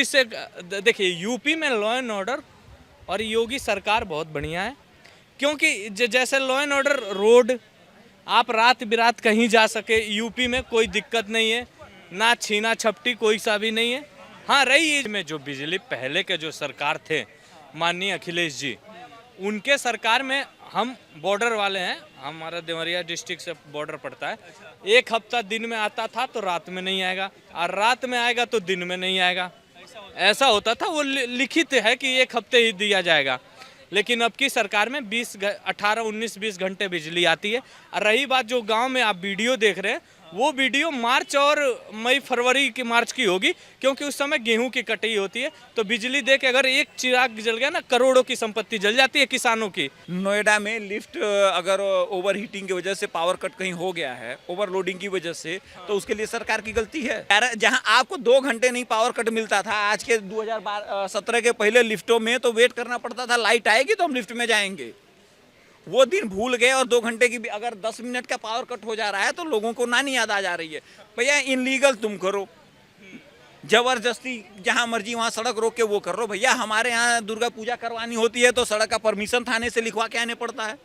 इससे देखिए यूपी में लॉ एंड ऑर्डर और योगी सरकार बहुत बढ़िया है, क्योंकि जैसे लॉ एंड ऑर्डर रोड आप रात बिरात कहीं जा सके, यूपी में कोई दिक्कत नहीं है, ना छीना छपटी कोई सा भी नहीं है। हाँ रही में जो बिजली पहले के जो सरकार थे माननीय अखिलेश जी, उनके सरकार में हम बॉर्डर वाले हैं, हमारा देवरिया डिस्ट्रिक्ट से बॉर्डर पड़ता है। एक हफ्ता दिन में आता था तो रात में नहीं आएगा, और रात में आएगा तो दिन में नहीं आएगा, ऐसा होता था। वो लिखित है कि एक हफ्ते ही दिया जाएगा, लेकिन अब की सरकार में 18, 19, 20 घंटे बिजली आती है। और रही बात जो गांव में आप वीडियो देख रहे हैं, वो वीडियो मार्च और मई फरवरी की मार्च की होगी, क्योंकि उस समय गेहूं की कटाई होती है। तो बिजली दे के अगर एक चिराग जल गया ना, करोड़ों की संपत्ति जल जाती है किसानों की। नोएडा में लिफ्ट अगर ओवर हीटिंग की वजह से पावर कट कहीं हो गया है, ओवरलोडिंग की वजह से, तो उसके लिए सरकार की गलती है। जहां आपको 2 घंटे नहीं पावर कट मिलता था आज के 2017 के पहले लिफ्टों में, तो वेट करना पड़ता था लाइट आएगी तो हम लिफ्ट में जाएंगे। वो दिन भूल गए और 2 घंटे की भी अगर 10 मिनट का पावर कट हो जा रहा है तो लोगों को नानी याद आ जा रही है। भैया इनलीगल तुम करो, जबरदस्ती जहां मर्जी वहां सड़क रोक के वो कर लो। भैया हमारे यहाँ दुर्गा पूजा करवानी होती है तो सड़क का परमिशन थाने से लिखवा के आने पड़ता है,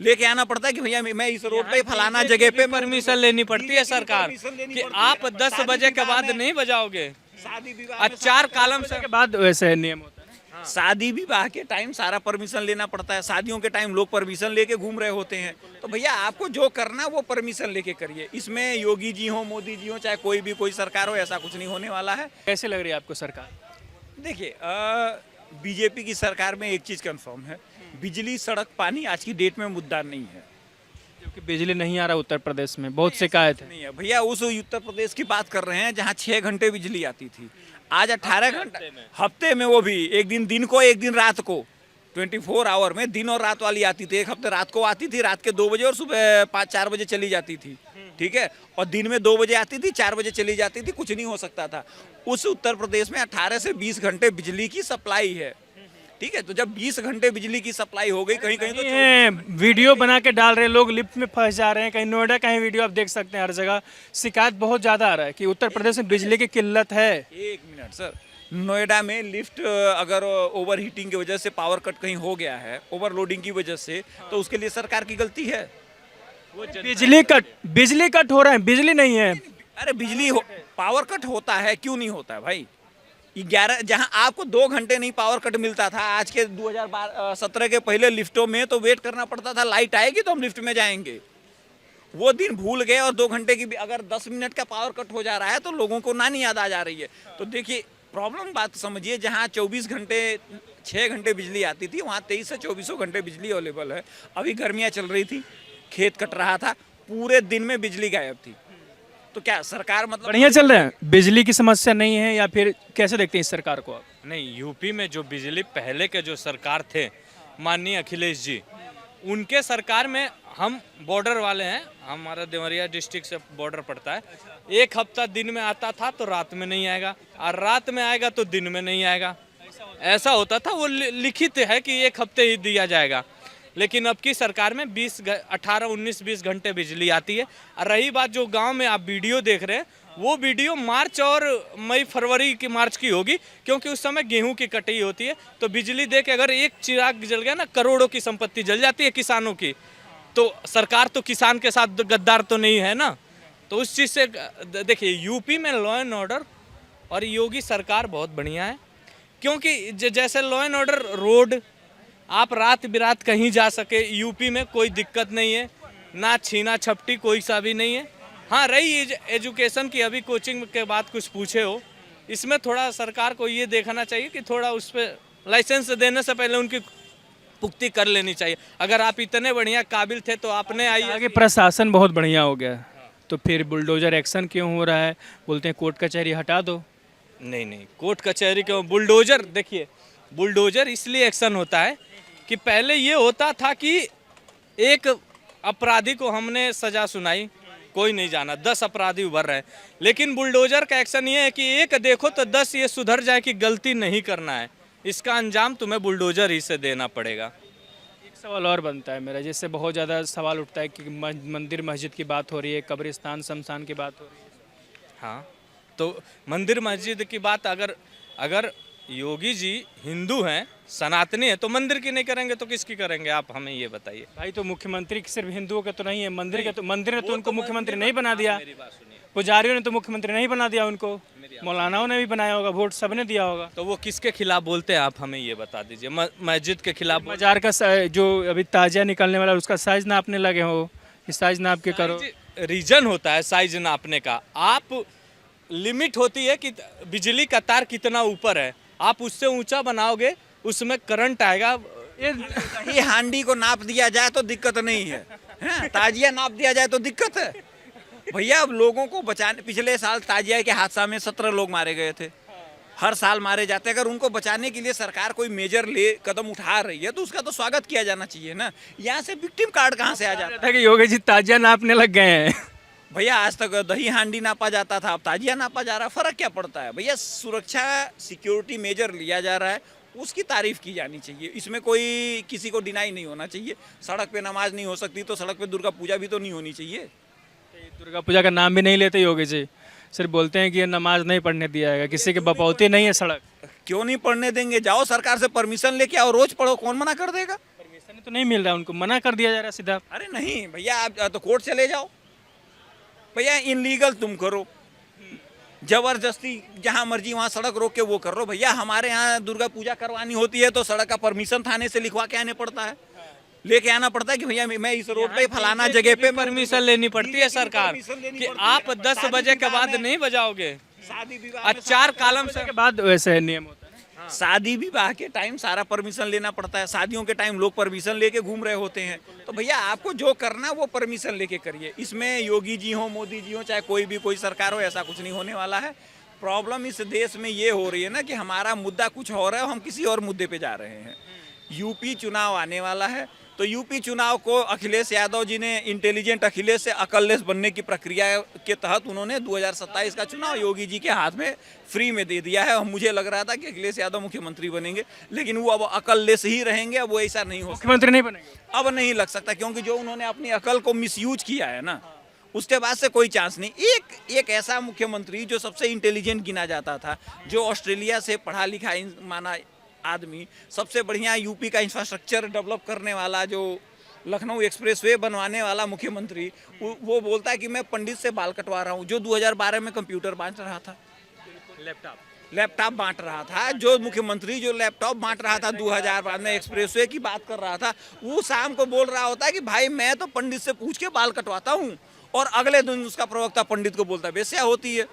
लेके आना पड़ता है कि भैया मैं इस रोड पे फलाना जगह पे परमिशन लेनी पड़ती है सरकार कि आप 10 बजे के बाद नहीं बजाओगे। शादी विवाह 4 कॉलम के बाद वैसे नियम होता है। शादी विवाह के टाइम सारा परमिशन लेना पड़ता है, शादियों के टाइम लोग परमिशन लेके घूम रहे होते हैं। तो भैया आपको जो करना वो परमिशन लेके करिए। इसमें योगी जी हो, मोदी जी हो, चाहे कोई सरकार हो, ऐसा कुछ नहीं होने वाला है। कैसे लग रही है आपको सरकार? देखिए बीजेपी की सरकार में एक चीज कंफर्म है, बिजली सड़क पानी आज की डेट में मुद्दा नहीं है, क्योंकि बिजली नहीं आ रहा उत्तर प्रदेश में, बहुत शिकायत है। नहीं है। भैया उस उत्तर प्रदेश की बात कर रहे हैं जहाँ 6 घंटे बिजली आती थी, आज 18 घंटे हफ्ते में, वो भी एक दिन को एक दिन रात को, 24 आवर में दिन और रात वाली आती थी। एक हफ्ते रात को आती थी, रात के 2 बजे और सुबह 5-4 बजे चली जाती थी, ठीक है। और दिन में 2 बजे आती थी, 4 बजे चली जाती थी, कुछ नहीं हो सकता था। उस उत्तर प्रदेश में 18 से 20 घंटे बिजली की सप्लाई है, ठीक है। तो जब 20 घंटे बिजली की सप्लाई हो गई, कहीं कहीं तो वीडियो बना के डाल रहे हैं लोग, लिफ्ट में फंस जा रहे हैं, कहीं नोएडा कहीं वीडियो आप देख सकते हैं, हर जगह शिकायत बहुत ज्यादा आ रहा है कि उत्तर प्रदेश में बिजली की किल्लत है। 1 मिनट सर, नोएडा में लिफ्ट अगर ओवर हीटिंग की वजह से पावर कट कहीं हो गया है, ओवरलोडिंग की वजह से, तो उसके लिए सरकार की गलती है। बिजली कट हो रहा है, बिजली नहीं है। अरे पावर कट होता है, क्यों नहीं होता है भाई? 11 जहां आपको 2 घंटे नहीं पावर कट मिलता था आज के 2017 के पहले लिफ्टों में, तो वेट करना पड़ता था लाइट आएगी तो हम लिफ्ट में जाएंगे। वो दिन भूल गए और 2 घंटे की भी अगर 10 मिनट का पावर कट हो जा रहा है तो लोगों को नानी याद आ जा रही है। तो देखिए प्रॉब्लम बात समझिए, जहां 24 घंटे 6 घंटे बिजली आती थी, वहां 23 से 24 घंटे बिजली अवेलेबल है। अभी गर्मियां चल रही थी, खेत कट रहा था, पूरे दिन में बिजली गायब थी। तो क्या सरकार मतलब बढ़िया चल रहा है, बिजली की समस्या नहीं है, या फिर कैसे देखते हैं इस सरकार को आप? नहीं, यूपी में जो बिजली पहले के जो सरकार थे माननीय अखिलेश जी, उनके सरकार में हम बॉर्डर वाले हैं, हमारा देवरिया डिस्ट्रिक्ट से बॉर्डर पड़ता है। एक हफ्ता दिन में आता था तो रात में नहीं आएगा, और रात में आएगा तो दिन में नहीं आएगा, ऐसा होता था। वो लिखित है कि एक हफ्ते ही दिया जाएगा, लेकिन अब की सरकार में 18, 19, 20 घंटे बिजली आती है। और रही बात जो गांव में आप वीडियो देख रहे हैं, वो वीडियो मार्च और मई फरवरी की मार्च की होगी, क्योंकि उस समय गेहूं की कटाई होती है। तो बिजली दे के अगर एक चिराग जल गया ना, करोड़ों की संपत्ति जल जाती है किसानों की। तो सरकार तो किसान के साथ गद्दार तो नहीं है ना। तो उस चीज़ से देखिए यूपी में लॉ एंड ऑर्डर और योगी सरकार बहुत बढ़िया है, क्योंकि जैसे लॉ एंड ऑर्डर रोड आप रात बिरात कहीं जा सके, यूपी में कोई दिक्कत नहीं है, ना छीना छपटी कोई सा भी नहीं है। हाँ रही एजुकेशन की, अभी कोचिंग के बाद कुछ पूछे हो, इसमें थोड़ा सरकार को ये देखना चाहिए कि थोड़ा उस पर लाइसेंस देने से पहले उनकी पुख्ती कर लेनी चाहिए। अगर आप इतने बढ़िया काबिल थे तो आपने आगे प्रशासन बहुत बढ़िया हो गया, तो फिर बुलडोजर एक्शन क्यों हो रहा है? बोलते हैं कोर्ट कचहरी हटा दो। नहीं, कोर्ट कचहरी क्यों? बुलडोजर, देखिए बुलडोजर इसलिए एक्शन होता है कि पहले ये होता था कि एक अपराधी को हमने सजा सुनाई, कोई नहीं जाना, 10 अपराधी उभर रहे हैं, लेकिन बुलडोजर का एक्शन ये है कि एक देखो तो 10 ये सुधर जाए कि गलती नहीं करना है, इसका अंजाम तुम्हें बुलडोजर ही से देना पड़ेगा। एक सवाल और बनता है मेरा, जिससे बहुत ज़्यादा सवाल उठता है कि मंदिर मस्जिद की बात हो रही है, कब्रिस्तान शमशान की बात हो रही है। हाँ, तो मंदिर मस्जिद की बात अगर अगर योगी जी हिंदू हैं, सनातनी है, तो मंदिर की नहीं करेंगे तो किसकी करेंगे? आप हमें ये बताइए। भाई तो मुख्यमंत्री सिर्फ हिंदुओं के तो नहीं है, मंदिर ने तो उनको मुख्यमंत्री नहीं बना दिया, मेरी बात सुनिए, पुजारियों ने तो मुख्यमंत्री नहीं बना दिया उनको, मौलानाओं ने भी बनाया होगा, वोट सबने दिया होगा। तो वो किसके खिलाफ बोलते हैं आप हमें ये बता दीजिए। मस्जिद के खिलाफ मजार का जो अभी ताजिया निकलने वाला उसका साइज नापने लगे हो, इस साइज नाप के करो। रीजन होता है साइज नापने का, आप लिमिट होती है कि बिजली का तार कितना ऊपर है, आप उससे ऊंचा बनाओगे उसमें करंट आएगा। दही हांडी को नाप दिया जाए तो दिक्कत नहीं है, हैं? ताजिया नाप दिया जाए तो दिक्कत है भैया। अब लोगों को बचाने, पिछले साल ताजिया के हादसा में 17 लोग मारे गए थे, हर साल मारे जाते हैं। अगर उनको बचाने के लिए सरकार कोई मेजर कदम उठा रही है तो उसका तो स्वागत किया जाना चाहिए ना। यहाँ से विक्टिम कार्ड कहाँ से आ जाता है? था कि योगी जी ताजिया नापने लग गए हैं। भैया आज तक दही हांडी नापा जाता था, अब ताजिया नापा जा रहा है, फर्क क्या पड़ता है भैया? सुरक्षा सिक्योरिटी मेजर लिया जा रहा है, उसकी तारीफ की जानी चाहिए, इसमें कोई किसी को डिनाई नहीं होना चाहिए। सड़क पे नमाज नहीं हो सकती तो सड़क पे दुर्गा पूजा भी तो नहीं होनी चाहिए। दुर्गा पूजा का नाम भी नहीं लेते योगी जी, सिर्फ बोलते हैं कि ये नमाज नहीं पढ़ने दिया जाएगा, किसी के बपौती नहीं है सड़क। क्यों नहीं पढ़ने देंगे? जाओ सरकार से परमिशन लेके आओ, रोज पढ़ो, कौन मना कर देगा? परमिशन तो नहीं मिल रहा, उनको मना कर दिया जा रहा है सीधा। अरे नहीं भैया, आप तो कोर्ट चले जाओ भैया, इनलीगल तुम करो, जबरदस्ती जहाँ मर्जी वहाँ सड़क रोक के वो कर लो। भैया हमारे यहाँ दुर्गा पूजा करवानी होती है तो सड़क का परमिशन थाने से लिखवा के आने पड़ता है, लेके आना पड़ता है कि भैया मैं इस रोड पे फलाना जगह पे परमिशन लेनी पड़ती है सरकार कि आप 10 बजे के बाद नहीं बजाओगे। शादी विवाह आज 4 कॉलम से के बाद वैसे नियम होता है। शादी विवाह के टाइम सारा परमिशन लेना पड़ता है, शादियों के टाइम लोग परमिशन लेके घूम रहे होते हैं। तो भैया आपको जो करना वो परमिशन लेके करिए, इसमें योगी जी हो, मोदी जी हो, चाहे कोई सरकार हो, ऐसा कुछ नहीं होने वाला है। प्रॉब्लम इस देश में ये हो रही है ना कि हमारा मुद्दा कुछ और है, हम किसी और मुद्दे पे जा रहे हैं। यूपी चुनाव आने वाला है, तो यूपी चुनाव को अखिलेश यादव जी ने इंटेलिजेंट अखिलेश से अकललेस बनने की प्रक्रिया के तहत उन्होंने 2027 का चुनाव योगी जी के हाथ में फ्री में दे दिया है। और मुझे लग रहा था कि अखिलेश यादव मुख्यमंत्री बनेंगे, लेकिन वो अब अकललेस ही रहेंगे, अब वो ऐसा नहीं हो सकता, मुख्यमंत्री नहीं बनेंगे अब नहीं लग सकता, क्योंकि जो उन्होंने अपनी अकल को मिसयूज किया है ना, उसके बाद से कोई चांस नहीं। एक ऐसा मुख्यमंत्री जो सबसे इंटेलिजेंट गिना जाता था, जो ऑस्ट्रेलिया से पढ़ा लिखा माना आदमी, सबसे बढ़िया यूपी का इंफ्रास्ट्रक्चर डेवलप करने वाला, जो लखनऊ एक्सप्रेसवे बनवाने वाला मुख्यमंत्री, वो बोलता है कि मैं पंडित से बाल कटवा रहा हूँ, जो 2012 में कंप्यूटर बांट रहा था, लैपटॉप बांट रहा था। जो मुख्यमंत्री जो लैपटॉप बांट रहा था 2012 में, एक्सप्रेसवे की बात कर रहा था, वो शाम को बोल रहा होता है कि भाई मैं तो पंडित से पूछ के बाल कटवाता हूँ, और अगले दिन उसका प्रवक्ता पंडित को बोलता है बेस्या होती है।